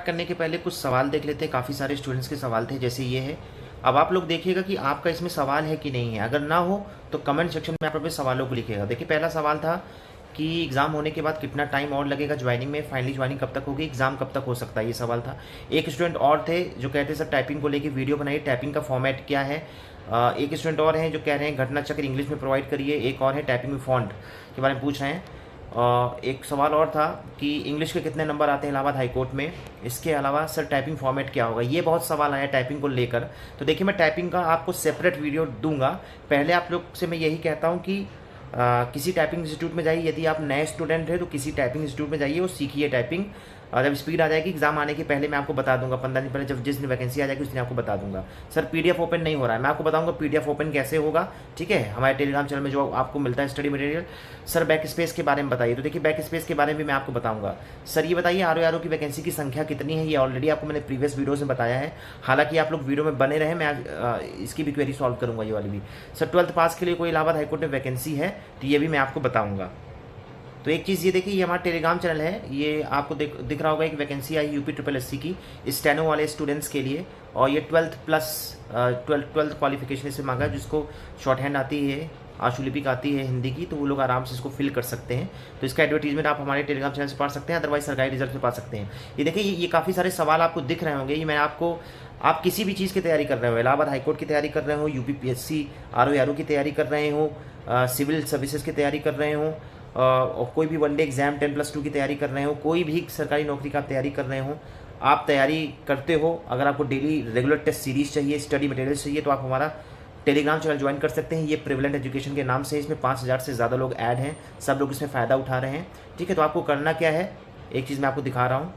Start करने के पहले कुछ सवाल देख लेते हैं। काफ़ी सारे स्टूडेंट्स के सवाल थे, जैसे ये है। अब आप लोग देखिएगा कि आपका इसमें सवाल है कि नहीं है। अगर ना हो तो कमेंट सेक्शन में आप अपने सवालों को लिखिएगा। देखिए, पहला सवाल था कि एग्ज़ाम होने के बाद कितना टाइम और लगेगा ज्वाइनिंग में, फाइनली ज्वाइनिंग कब तक होगी, एग्ज़ाम कब तक हो सकता है, ये सवाल था। एक स्टूडेंट और थे जो कहते सर टाइपिंग को लेकर वीडियो बनाइए, टाइपिंग का फॉर्मेट क्या है। एक स्टूडेंट और हैं जो कह रहे हैं घटना चक्र इंग्लिश में प्रोवाइड करिए। एक और है टाइपिंग में फॉन्ट के बारे में पूछ रहे हैं। एक सवाल और था कि इंग्लिश के कितने नंबर आते हैं इलाहाबाद हाईकोर्ट में। इसके अलावा सर टाइपिंग फॉर्मेट क्या होगा, ये बहुत सवाल आया टाइपिंग को लेकर। तो देखिए, मैं टाइपिंग का आपको सेपरेट वीडियो दूंगा। पहले आप लोग से मैं यही कहता हूँ कि किसी टाइपिंग इंस्टीट्यूट में जाइए। यदि आप नए स्टूडेंट हैं तो किसी टाइपिंग इंस्टीट्यूट में जाइए और सीखिए टाइपिंग। जब स्पीड आ जाएगी एग्जाम आने के पहले मैं आपको बता दूंगा, 15 दिन पहले, जब जिस दिन वैकेंसी आ जाएगी उस दिन आपको बता दूंगा। सर पीडीएफ ओपन नहीं हो रहा है, मैं आपको बताऊंगा पीडीएफ ओपन कैसे होगा। ठीक है, हमारे टेलीग्राम चैनल में जो आपको मिलता है study material. Sir back space के बारे में बताइए। तो देखिए, बैक स्पेस के बारे में मैं आपको बताऊंगा। सर ये बताइए आरओ की वैकेंसी की संख्या कितनी है, ये ऑलरेडी आपको मैंने प्रीवियस वीडियोज में बताया है। हालांकि आप लोग वीडियो में बने रहे, मैं इसकी भी क्वेरी सॉल्व करूंगा, ये वाली भी। सर 12th पास के लिए कोई इलाहाबाद हाईकोर्ट में वैकेंसी है तो ये भी मैं आपको बताऊंगा। तो एक चीज़ ये देखिए, ये हमारा टेलीग्राम चैनल है, ये आपको दिख रहा होगा। एक वैकेंसी आई यूपी SSC की स्टेनो वाले स्टूडेंट्स के लिए, और ये 12th प्लस 12th क्वालिफिकेशन से मांगा है। जिसको शॉर्ट हैंड आती है, आशुलिपिक आती है हिंदी की, तो वो लोग आराम से इसको फिल कर सकते हैं। तो इसका एडवर्टीजमेंट आप हमारे टेलीग्राम चैनल से पा सकते हैं, अदरवाइज सरकारी रिजल्ट से पा सकते हैं। ये देखिए, ये काफ़ी सारे सवाल आपको दिख रहे होंगे। ये मैं आपको, आप किसी भी चीज़ की तैयारी कर रहे हो, इलाहाबाद हाईकोर्ट की तैयारी कर रहे हो, UPPSC RO की तैयारी कर रहे हो, सिविल सर्विसेज की तैयारी कर रहे हो, और कोई भी वनडे एग्जाम 10+2 की तैयारी कर रहे हो, कोई भी सरकारी नौकरी का आप तैयारी कर रहे हो, आप तैयारी करते हो, अगर आपको डेली रेगुलर टेस्ट सीरीज चाहिए, स्टडी मटेरियल चाहिए, तो आप हमारा टेलीग्राम चैनल ज्वाइन कर सकते हैं। ये प्रिविलेंट एजुकेशन के नाम से, इसमें 5000 से ज़्यादा लोग ऐड हैं, सब लोग इसमें फ़ायदा उठा रहे हैं। ठीक है, तो आपको करना क्या है, एक चीज़ मैं आपको दिखा रहा हूँ।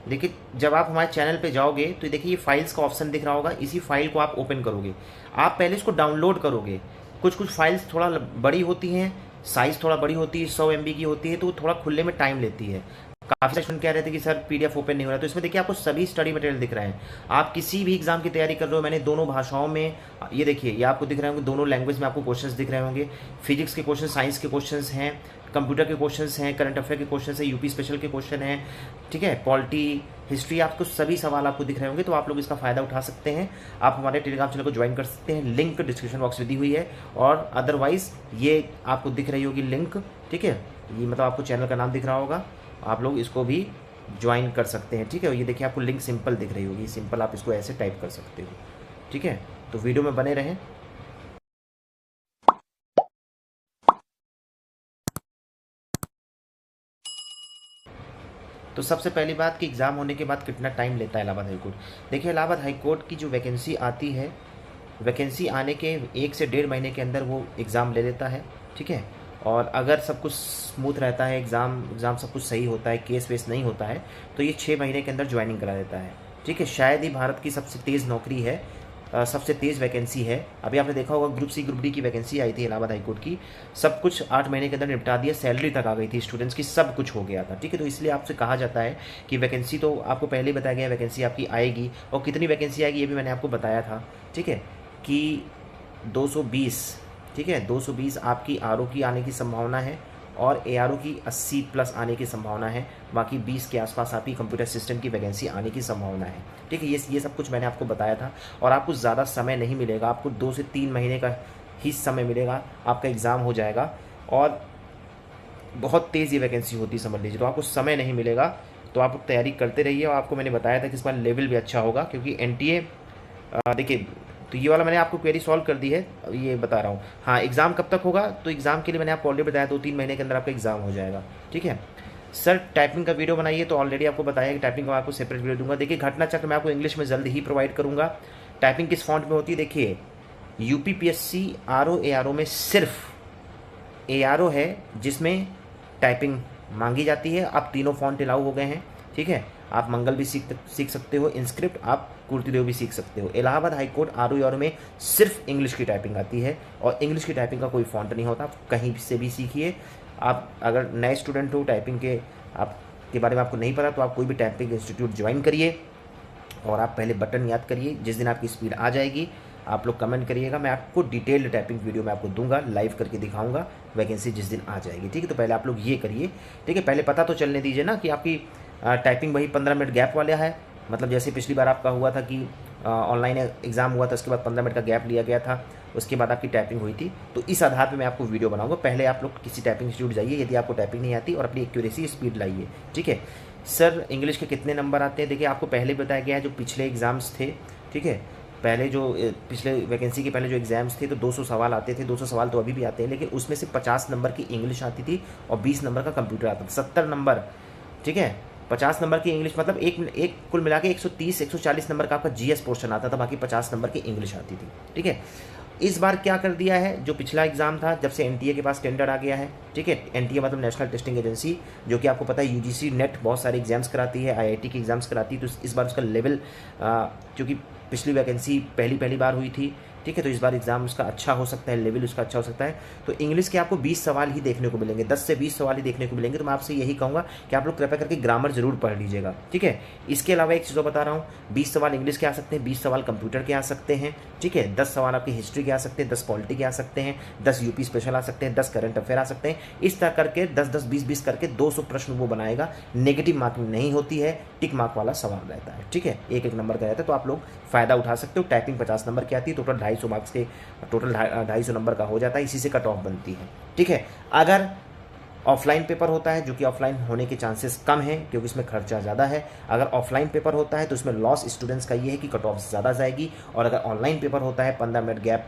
देखिए, जब आप हमारे चैनल पे जाओगे तो देखिए ये फाइल्स का ऑप्शन दिख रहा होगा। इसी फाइल को आप ओपन करोगे, आप पहले इसको डाउनलोड करोगे। कुछ फाइल्स थोड़ा बड़ी होती हैं, साइज़ थोड़ा बड़ी होती है, 100 MB की होती है, तो थोड़ा खुलने में टाइम लेती है। काफ़ी सेक्शन कह रहे थे कि सर पीडीएफ ओपन नहीं हो रहा, तो इसमें देखिए आपको सभी स्टडी मटेरियल दिख रहे हैं। आप किसी भी एग्जाम की तैयारी कर रहे हो, मैंने दोनों भाषाओं में, ये देखिए ये आपको दिख रहे होंगे, दोनों लैंग्वेज में आपको क्वेश्चंस दिख रहे होंगे। फिजिक्स के क्वेश्चन, साइंस के क्वेश्चंस हैं, कंप्यूटर के क्वेश्चंस हैं, करंट अफेयर के क्वेश्चंस हैं, यूपी स्पेशल के क्वेश्चन हैं। ठीक है, पॉलिटी, हिस्ट्री, आपको सभी सवाल आपको दिख रहे होंगे। तो आप लोग इसका फ़ायदा उठा सकते हैं। आप हमारे टेलीग्राम चैनल को ज्वाइन कर सकते हैं, लिंक डिस्क्रिप्शन बॉक्स में दी हुई है, और अदरवाइज ये आपको दिख रही होगी लिंक। ठीक है, ये मतलब आपको चैनल का नाम दिख रहा होगा, आप लोग इसको भी ज्वाइन कर सकते हैं। ठीक है, ये देखिए आपको लिंक सिंपल दिख रही होगी, सिंपल आप इसको ऐसे टाइप कर सकते हो। ठीक है, तो वीडियो में बने रहें। तो सबसे पहली बात कि एग्ज़ाम होने के बाद कितना टाइम लेता है इलाहाबाद हाईकोर्ट। देखिए, इलाहाबाद हाईकोर्ट की जो वैकेंसी आती है, वैकेंसी आने के 1 से 1.5 महीने के अंदर वो एग्ज़ाम ले लेता है। ठीक है, और अगर सब कुछ स्मूथ रहता है, एग्ज़ाम सब कुछ सही होता है, केस वेस नहीं होता है, तो ये 6 महीने के अंदर ज्वाइनिंग करा देता है। ठीक है, शायद ही भारत की सबसे तेज़ नौकरी है, सबसे तेज़ वैकेंसी है। अभी आपने देखा होगा ग्रुप C ग्रुप D की वैकेंसी आई थी इलाहाबाद हाईकोर्ट की, सब कुछ 8 महीने के अंदर निपटा दिया, सैलरी तक आ गई थी स्टूडेंट्स की, सब कुछ हो गया था। ठीक है, तो इसलिए आपसे कहा जाता है कि वैकेंसी तो आपको पहले ही बताया गया, वैकेंसी आपकी आएगी, और कितनी वैकेंसी आएगी ये भी मैंने आपको बताया था। ठीक है, कि 220, ठीक है, 220 आपकी RO की आने की संभावना है, और ARO की 80+ आने की संभावना है। बाकी 20 के आसपास आपकी कंप्यूटर असिस्टेंट की वैकेंसी आने की संभावना है। ठीक है, ये सब कुछ मैंने आपको बताया था, और आपको ज़्यादा समय नहीं मिलेगा, आपको 2 से 3 महीने का ही समय मिलेगा, आपका एग्ज़ाम हो जाएगा। और बहुत तेज़ ये वैकेंसी होती है, समझ लीजिए, तो आपको समय नहीं मिलेगा। तो आप तैयारी करते रहिए, और आपको मैंने बताया था कि इस बार लेवल भी अच्छा होगा, क्योंकि NTA देखिए, तो ये वाला मैंने आपको क्वेरी सॉल्व कर दी है, ये बता रहा हूँ। हाँ, एग्ज़ाम कब तक होगा, तो एग्ज़ाम के लिए मैंने आपको ऑलरेडी बताया 2-3 महीने के अंदर आपका एग्ज़ाम हो जाएगा। ठीक है, सर टाइपिंग का वीडियो बनाइए, तो ऑलरेडी आपको बताया कि टाइपिंग का आपको सेपरेट वीडियो दूंगा। देखिए, घटना चक्र मैं आपको इंग्लिश में जल्द ही प्रोवाइड करूँगा। टाइपिंग किस फॉन्ट में होती है, देखिए UPPSC RO ARO में सिर्फ ARO है जिसमें टाइपिंग मांगी जाती है। आप तीनों फॉन्ट अलाउ हो गए हैं। ठीक है, आप मंगल भी सीख सकते हो, इंस्क्रिप्ट आप कुर्तीदेव भी सीख सकते हो। इलाहाबाद हाईकोर्ट RO ARO में सिर्फ इंग्लिश की टाइपिंग आती है, और इंग्लिश की टाइपिंग का कोई फॉन्ट नहीं होता, आप कहीं से भी सीखिए। आप अगर नए स्टूडेंट हो, टाइपिंग के आपके बारे में आपको नहीं पता, तो आप कोई भी टाइपिंग इंस्टीट्यूट ज्वाइन करिए, और आप पहले बटन याद करिए। जिस दिन आपकी स्पीड आ जाएगी आप लोग कमेंट करिएगा, मैं आपको डिटेल्ड टाइपिंग वीडियो मैं आपको दूंगा, लाइव करके दिखाऊंगा वैकेंसी जिस दिन आ जाएगी। ठीक है, तो पहले आप लोग ये करिए। ठीक है, पहले पता तो चलने दीजिए ना कि आपकी टाइपिंग वही 15 मिनट गैप वाला है, मतलब जैसे पिछली बार आपका हुआ था कि ऑनलाइन एग्ज़ाम हुआ था, उसके बाद 15 मिनट का गैप लिया गया था, उसके बाद आपकी टाइपिंग हुई थी। तो इस आधार पे मैं आपको वीडियो बनाऊंगा। पहले आप लोग किसी टाइपिंग इंस्टीट्यूट जाइए यदि आपको टाइपिंग नहीं आती, और अपनी एक्यूरेसी स्पीड लाइए, ठीक है। सर इंग्लिश के कितने नंबर आते हैं? देखिए आपको पहले बताया गया है जो पिछले एग्ज़ाम्स थे, ठीक है, पहले जो पिछले वैकेंसी के पहले जो एग्ज़ाम्स थे तो 200 सवाल आते थे। 200 सवाल तो अभी भी आते हैं, लेकिन उसमें से 50 नंबर की इंग्लिश आती थी और 20 नंबर का कंप्यूटर आता था। 70 नंबर, ठीक है, 50 नंबर की इंग्लिश, मतलब एक कुल मिला के 130-140 नंबर का आपका जीएस पोर्शन आता था, बाकी 50 नंबर की इंग्लिश आती थी, ठीक है। इस बार क्या कर दिया है, जो पिछला एग्जाम था, जब से एनटीए के पास टेंडर आ गया है, ठीक है, एनटीए मतलब नेशनल टेस्टिंग एजेंसी, जो कि आपको पता है यूजीसी नेट बहुत सारे एग्जाम्स कराती है, आईआईटी के एग्जाम्स कराती है। तो इस बार उसका लेवल, क्योंकि पिछली वैकेंसी पहली बार हुई थी, ठीक है, तो इस बार एग्जाम उसका अच्छा हो सकता है, लेवल उसका अच्छा हो सकता है। तो इंग्लिश के आपको 20 सवाल ही देखने को मिलेंगे, 10 से 20 सवाल ही देखने को मिलेंगे। तो मैं आपसे यही कहूँगा कि आप लोग कृपया करके ग्रामर जरूर पढ़ लीजिएगा, ठीक है। इसके अलावा एक चीज़ और बता रहा हूँ, 20 सवाल इंग्लिश के आ सकते हैं, 20 सवाल कंप्यूटर के आ सकते हैं, ठीक है, 10 सवाल आपकी हिस्ट्री के आ सकते हैं, 10 पॉलिटी के आ सकते हैं, 10 यूपी स्पेशल आ सकते हैं, 10 करंट अफेयर आ सकते हैं। इस तरह करके 10-10, 20-20 करके 200 प्रश्न वो बनाएगा। नेगेटिव मार्किंग नहीं होती है, टिक मार्क वाला सवाल रहता है, ठीक है, एक नंबर का रहता है। तो आप लोग फ़ायदा उठा सकते हो। टाइपिंग 50 नंबर की आती है, टोटल 250 मार्क्स के, टोटल 250 नंबर का हो जाता है, इसी से कट ऑफ बनती है, ठीक है। अगर ऑफलाइन पेपर होता है, जो कि ऑफलाइन होने के चांसेस कम हैं क्योंकि इसमें खर्चा ज़्यादा है, अगर ऑफलाइन पेपर होता है तो इसमें लॉस स्टूडेंट्स का ये है कि कट ऑफ ज़्यादा जाएगी। और अगर ऑनलाइन पेपर होता है, 15 मिनट गैप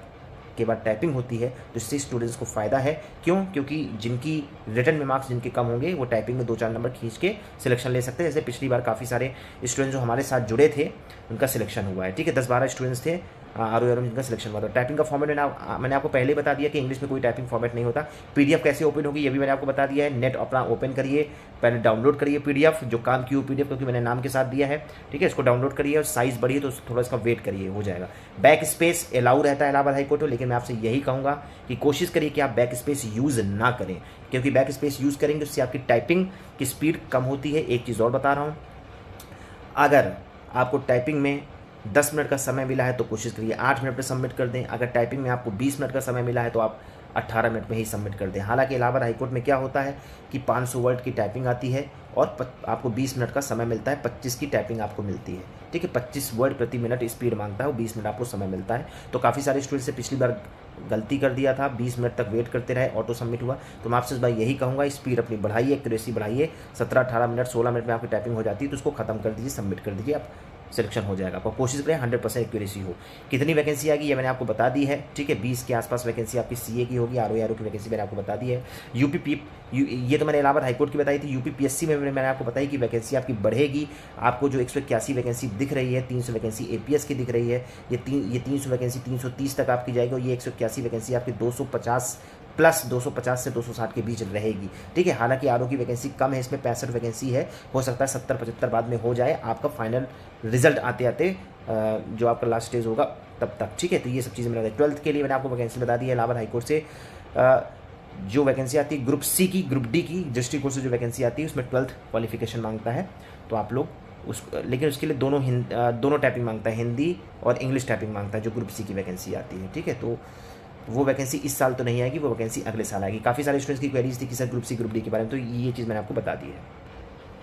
के बाद टाइपिंग होती है, तो इससे स्टूडेंट्स को फ़ायदा है। क्यों? क्योंकि जिनकी रिटर्न में मार्क्स जिनके कम होंगे, वो टाइपिंग में 2-4 नंबर खींच के सिलेक्शन ले सकते हैं। जैसे पिछली बार काफ़ी सारे स्टूडेंट्स जो हमारे साथ जुड़े थे उनका सिलेक्शन हुआ है, ठीक है, 10-12 स्टूडेंट्स थे आर जिनका सिलेक्शन हुआ था। टाइपिंग का फॉर्मेट मैंने आपको पहले ही बता दिया कि इंग्लिश में कोई टाइपिंग फॉर्मेट नहीं होता। पीडीएफ कैसे ओपन होगी ये भी मैंने आपको बता दिया है। नेट अपना ओपन करिए, पहले डाउनलोड करिए पीडीएफ, जो काम की पीडीएफ, क्योंकि मैंने नाम के साथ दिया है, ठीक है, इसको डाउनलोड करिए और साइज़ बढ़िए तो थोड़ा इसका वेट करिए, हो जाएगा। बैक स्पेस अलाउ रहता है इलाहाबाद हाईकोर्ट में, लेकिन मैं आपसे यही कहूँगा कि कोशिश करिए कि आप बैक स्पेस यूज़ ना करें, क्योंकि बैक स्पेस यूज़ करेंगे उससे आपकी टाइपिंग की स्पीड कम होती है। एक चीज़ और बता रहा हूँ, अगर आपको टाइपिंग में 10 मिनट का समय मिला है तो कोशिश करिए 8 मिनट में सबमिट कर दें। अगर टाइपिंग में आपको 20 मिनट का समय मिला है तो आप 18 मिनट में ही सबमिट कर दें। हालांकि इलाहाबाद हाईकोर्ट में क्या होता है कि 500 वर्ड की टाइपिंग आती है और आपको 20 मिनट का समय मिलता है, 25 की टाइपिंग आपको मिलती है, ठीक है, 25 वर्ड प्रति मिनट स्पीड मांगता है, वो 20 मिनट आपको समय मिलता है। तो काफ़ी सारे स्टूडेंट्स से पिछली बार गलती कर दिया था, 20 मिनट तक वेट करते रहे, ऑटो सबमिट हुआ। तो मैं आपसे इस बार यही कहूँगा, स्पीड अपनी बढ़ाइए, एक्यूरेसी बढ़ाइए। 17-18 मिनट 16 मिनट में आपकी टाइपिंग हो जाती है, तो उसको खत्म कर दीजिए, सबमिट कर दीजिए, आप सिलेक्शन हो जाएगा। आपको कोशिश करें 100% एक्यूरेसी हो। कितनी वैकेंसी आएगी ये मैंने आपको बता दी है, ठीक है, 20 के आसपास वैकेंसी आपकी सीए की होगी। आरओ की वैकेंसी मैंने आपको बता दी है। ये तो मैंने इलाहाबाद हाईकोर्ट की बताई थी। यूपीपीएससी में मैंने आपको बताई कि वैकेंसी आपकी बढ़ेगी। आपको जो 181 वैकेंसी दिख रही है, 300 वैकेंसी एपीएस की दिख रही है, ये 300 वैकेंसी 330 तक आपकी जाएगी, और ये 181 वैकेंसी आपकी 250 प्लस 250 से 260 के बीच रहेगी, ठीक है। हालांकि आरओ की वैकेंसी कम है, इसमें 65 वैकेंसी है, हो सकता है 70-75 बाद में हो जाए, आपका फाइनल रिजल्ट आते आते जो आपका लास्ट स्टेज होगा तब तक, ठीक है। तो ये सब चीज़ें मैंने 12th के लिए मैंने आपको वैकेंसी बता दी है इलाहाबाद हाईकोर्ट से। जो वैकेंसी आती है ग्रुप सी की, ग्रुप डी की, डिस्ट्रिक्ट कोर्ट से जो वैकेंसी आती है उसमें 12th क्वालिफिकेशन मांगता है। तो आप लोग लेकिन उसके लिए दोनों टाइपिंग मांगता है, हिंदी और इंग्लिश टाइपिंग मांगता है, जो ग्रुप सी की वैकेंसी आती है, ठीक है। तो वो वैकेंसी इस साल तो नहीं आएगी, वो वैकेंसी अगले साल आएगी। काफ़ी सारे स्टूडेंट्स की क्वेरीज थी कि sir group C group D के बारे में, तो ये चीज़ मैंने आपको बता दी है।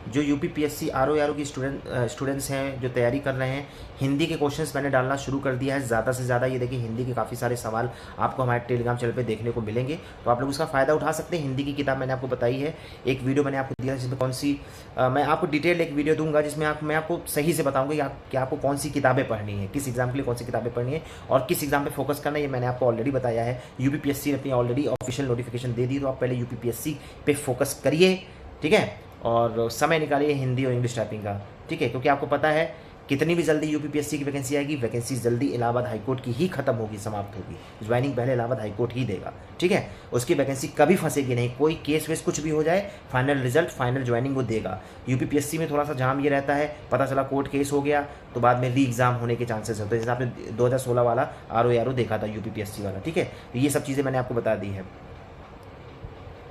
जो यूपीपीएससी आरओ की स्टूडेंट्स हैं जो तैयारी कर रहे हैं, हिंदी के क्वेश्चंस मैंने डालना शुरू कर दिया है ज़्यादा से ज़्यादा। ये देखिए हिंदी के काफ़ी सारे सवाल आपको हमारे टेलीग्राम चैनल पे देखने को मिलेंगे, तो आप लोग उसका फ़ायदा उठा सकते हैं। हिंदी की किताब मैंने आपको बताई है, एक वीडियो मैंने आपको दिया जिसमें कौन सी, मैं आपको डिटेल एक वीडियो दूंगा जिसमें मैं आपको सही से बताऊँगा कि आपको कौन सी किताबें पढ़नी है, किस एग्जाम के लिए कौन सी किताबें पढ़नी है और किस एग्जाम पर फोकस करना है, ये मैंने आपको ऑलरेडी बताया है। यूपीपीएससी ने अपनी ऑलरेडी ऑफिशियल नोटिफिकेशन दे दी, तो आप पहले यूपीपीएससी पे फोकस करिए, ठीक है, और समय निकालिए हिंदी और इंग्लिश टाइपिंग का, ठीक है, क्योंकि आपको पता है कितनी भी जल्दी यूपीपीएससी की वैकेंसी आएगी, वैकेंसी जल्दी इलाहाबाद हाईकोर्ट की ही खत्म होगी, समाप्त होगी। ज्वाइनिंग पहले इलाहाबाद हाईकोर्ट ही देगा, ठीक है, उसकी वैकेंसी कभी फंसेगी नहीं। कोई केस वेस कुछ भी हो जाए, फाइनल रिजल्ट फाइनल ज्वाइनिंग वो देगा। यूपीपीएससी में थोड़ा सा जाम ये रहता है, पता चला कोर्ट केस हो गया तो बाद में री एग्जाम होने के चांसेस होते हैं, जैसे आपने 2016 वाला आरओ देखा था यूपीपीएससी वाला, ठीक है। तो ये सब चीज़ें मैंने आपको बता दी है।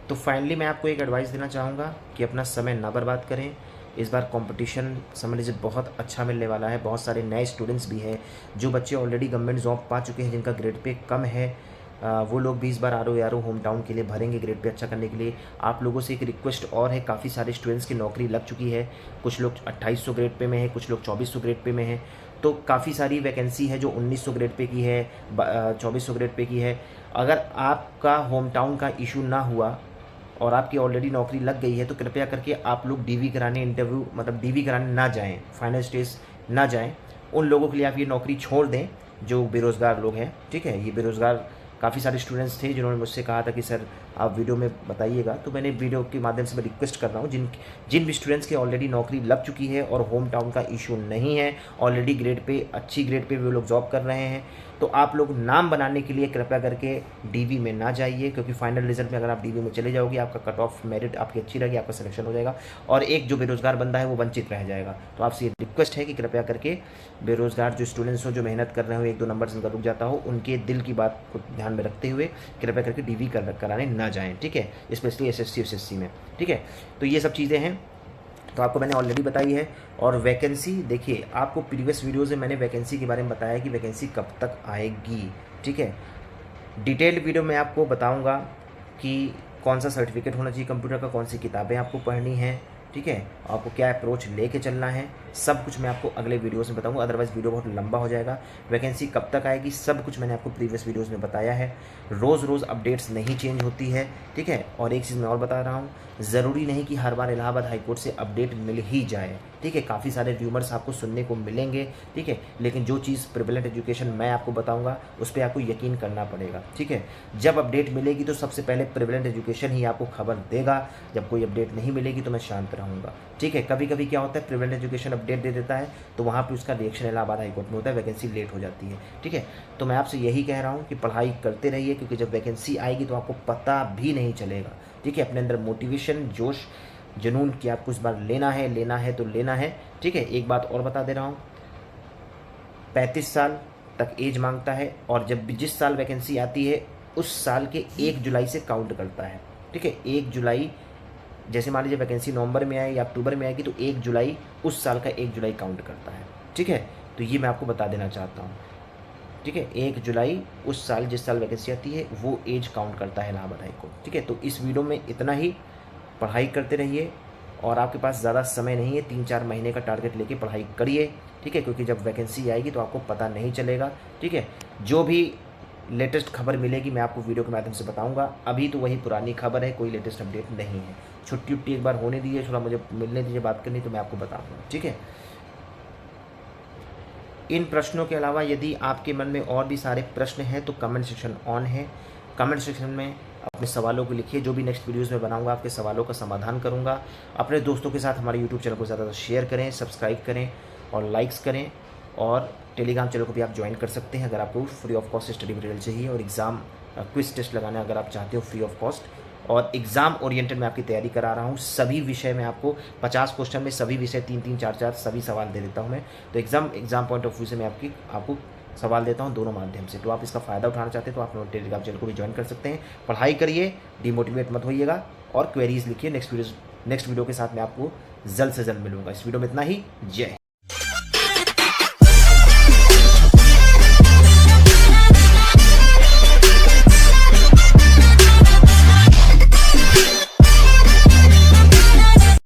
तो फाइनली मैं आपको एक एडवाइस देना चाहूँगा कि अपना समय ना बर्बाद करें। इस बार कंपटीशन समझ लीजिए बहुत अच्छा मिलने वाला है। बहुत सारे नए स्टूडेंट्स भी हैं, जो बच्चे ऑलरेडी गवर्नमेंट जॉब पा चुके हैं, जिनका ग्रेड पे कम है, वो लोग भी इस बार आर ओ होम टाउन के लिए भरेंगे ग्रेड पे अच्छा करने के लिए। आप लोगों से एक रिक्वेस्ट और है, काफ़ी सारे स्टूडेंट्स की नौकरी लग चुकी है, कुछ लोग 2800 ग्रेड पे में है, कुछ लोग 2400 ग्रेड पे में है, तो काफ़ी सारी वैकेंसी है जो 1900 ग्रेड पे की है, 2400 ग्रेड पे की है। अगर आपका होम टाउन का इशू ना हुआ और आपकी ऑलरेडी नौकरी लग गई है तो कृपया करके आप लोग डीवी कराने, इंटरव्यू मतलब डीवी कराने ना जाएं, फाइनल स्टेज ना जाएं। उन लोगों के लिए आप ये नौकरी छोड़ दें जो बेरोज़गार लोग हैं, ठीक है। ये बेरोज़गार काफ़ी सारे स्टूडेंट्स थे जिन्होंने मुझसे कहा था कि सर आप वीडियो में बताइएगा, तो मैंने वीडियो के माध्यम से मैं रिक्वेस्ट कर रहा हूँ जिन भी स्टूडेंट्स की ऑलरेडी नौकरी लग चुकी है और होम टाउन का इशू नहीं है, ऑलरेडी ग्रेड पे, अच्छी ग्रेड पे वो लोग जॉब कर रहे हैं, तो आप लोग नाम बनाने के लिए कृपया करके डीवी में ना जाइए, क्योंकि फाइनल रिजल्ट में अगर आप डीवी में चले जाओगे आपका कट ऑफ मेरिट आपकी अच्छी रहेगी, आपका सिलेक्शन हो जाएगा और एक जो बेरोज़गार बंदा है वो वंचित रह जाएगा। तो आपसे ये रिक्वेस्ट है कि कृपया करके बेरोज़गार जो स्टूडेंट्स हो, जो मेहनत कर रहे हो, 1-2 नंबर से उनका रुक जाता हो, उनके दिल की बात को ध्यान में रखते हुए कृपया करके डीवी कराने ना जाएँ, ठीक है, स्पेशली एसएससी एसएससी में, ठीक है। तो ये सब चीज़ें हैं, तो आपको मैंने ऑलरेडी बताई है। और वैकेंसी देखिए, आपको प्रीवियस वीडियोज़ में मैंने वैकेंसी के बारे में बताया कि वैकेंसी कब तक आएगी, ठीक है। डिटेल्ड वीडियो में आपको बताऊंगा कि कौन सा सर्टिफिकेट होना चाहिए कंप्यूटर का, कौन सी किताबें आपको पढ़नी है, ठीक है, आपको क्या अप्रोच लेके चलना है, सब कुछ मैं आपको अगले वीडियोस में बताऊंगा, अदरवाइज़ वीडियो बहुत लंबा हो जाएगा। वैकेंसी कब तक आएगी सब कुछ मैंने आपको प्रीवियस वीडियोस में बताया है। रोज़ रोज़ अपडेट्स नहीं चेंज होती है, ठीक है। और एक चीज़ मैं और बता रहा हूँ, ज़रूरी नहीं कि हर बार इलाहाबाद हाईकोर्ट से अपडेट मिल ही जाए, ठीक है। काफ़ी सारे र्यूमर्स आपको सुनने को मिलेंगे, ठीक है, लेकिन जो चीज़ प्रिवेलेंट एजुकेशन मैं आपको बताऊंगा उस पर आपको यकीन करना पड़ेगा, ठीक है। जब अपडेट मिलेगी तो सबसे पहले प्रिवेलेंट एजुकेशन ही आपको खबर देगा, जब कोई अपडेट नहीं मिलेगी तो मैं शांत रहूँगा, ठीक है। कभी कभी क्या होता है, प्रिवेलेंट एजुकेशन अपडेट दे देता है तो वहाँ पे उसका रिएक्शन इलाहाबाद हाईकोर्ट में होता है, वैकेंसी लेट हो जाती है, ठीक है। तो मैं आपसे यही कह रहा हूँ कि पढ़ाई करते रहिए, क्योंकि जब वैकेंसी आएगी तो आपको पता भी नहीं चलेगा, ठीक है। अपने अंदर मोटिवेशन, जोश, जुनून कि आपको इस बार लेना है तो लेना है, ठीक है। एक बात और बता दे रहा हूँ, 35 साल तक एज मांगता है और जब भी जिस साल वैकेंसी आती है उस साल के 1 जुलाई से काउंट करता है, ठीक है। 1 जुलाई, जैसे मान लीजिए वैकेंसी नवंबर में आए या अक्टूबर में आएगी तो 1 जुलाई उस साल का 1 जुलाई काउंट करता है, ठीक है। तो ये मैं आपको बता देना चाहता हूँ, ठीक है। 1 जुलाई उस साल जिस साल वैकेंसी आती है वो एज काउंट करता है इलाहाबाद हाईकोर्ट, ठीक है। तो इस वीडियो में इतना ही, पढ़ाई करते रहिए और आपके पास ज़्यादा समय नहीं है, 3-4 महीने का टारगेट लेके पढ़ाई करिए, ठीक है, क्योंकि जब वैकेंसी आएगी तो आपको पता नहीं चलेगा, ठीक है। जो भी लेटेस्ट खबर मिलेगी मैं आपको वीडियो के माध्यम से बताऊंगा, अभी तो वही पुरानी खबर है, कोई लेटेस्ट अपडेट नहीं है। छुट्टी उट्टी एक बार होने दीजिए, थोड़ा मुझे मिलने दीजिए, बात करनी तो मैं आपको बताऊँगा, ठीक है। इन प्रश्नों के अलावा यदि आपके मन में और भी सारे प्रश्न हैं तो कमेंट सेक्शन ऑन है, कमेंट सेक्शन में अपने सवालों को लिखिए, जो भी नेक्स्ट वीडियोस में बनाऊंगा आपके सवालों का समाधान करूंगा। अपने दोस्तों के साथ हमारे यूट्यूब चैनल को ज़्यादा शेयर करें, सब्सक्राइब करें और लाइक्स करें, और टेलीग्राम चैनल को भी आप ज्वाइन कर सकते हैं अगर आपको free of cost study material चाहिए और एग्ज़ाम क्विज टेस्ट लगाना अगर आप चाहते हो फ्री ऑफ कॉस्ट। और एग्ज़ाम ओरिएंटेड मैं आपकी तैयारी करा रहा हूँ, सभी विषय में आपको 50 क्वेश्चन में सभी विषय 3-3, 4-4 सभी सवाल दे देता हूँ मैं। तो एग्ज़ाम पॉइंट ऑफ व्यू से मैं आपको सवाल देता हूँ दोनों माध्यम से। तो आप इसका फ़ायदा उठाना चाहते हैं तो आप टेलीग्राम चैनल को भी ज्वाइन कर सकते हैं। पढ़ाई करिए, डिमोटिवेट मत होइएगा और क्वेरीज लिखिए। नेक्स्ट वीडियो के साथ मैं आपको जल्द से जल्द मिलूंगा। इस वीडियो में इतना ही। जय।